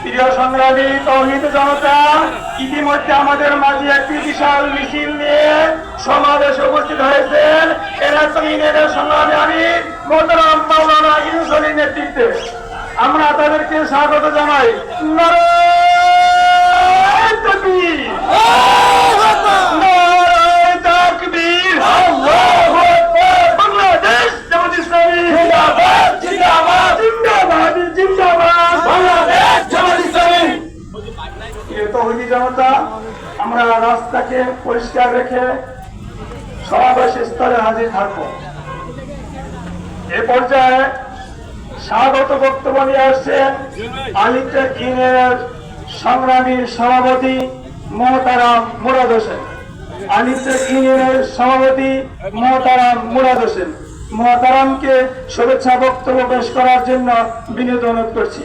প্রিয় সংগ্রামী তৌহিদ জনতা, ইতিমধ্যে আমাদের মাঝে একটি বিশাল মিছিল নিয়ে সমাবেশে উপস্থিত হয়েছেন এলাকার সংগ্রামী আমির মোহতারাম মাওলানা ইউনূস আলীর নেতৃত্বে। আমরা তাদেরকে স্বাগত জানাই। নারায়ে তাকবীর, নারায়ে তাকবীর, আল্লাহু আকবার। বাংলাদেশ জামাত ইসলামী জিন্দাবাদ, জিন্দাবাদ, জিন্দাবাদ, জিন্দাবাদ, বাংলাদেশ জামাত ইসলামী। তৌহিদি জনতা, আমরা রাস্তাকে পরিষ্কার রেখে সমাবেশ স্থলে হাজির থাকব। এ পর্যায়ে স্বাগত বক্তব্য নিয়ে আসছেন আলিটেক ইউনিয়নের সংগ্রামী সভাপতি মোহতারাম মুরাদ হোসেন। আলিটেক ইউনিয়নের সভাপতি মোহতারাম মুরাদ হোসেন। মোহতারামকে শুভেচ্ছা বক্তব্য পেশ করার জন্য বিনীত অনুরোধ করছি।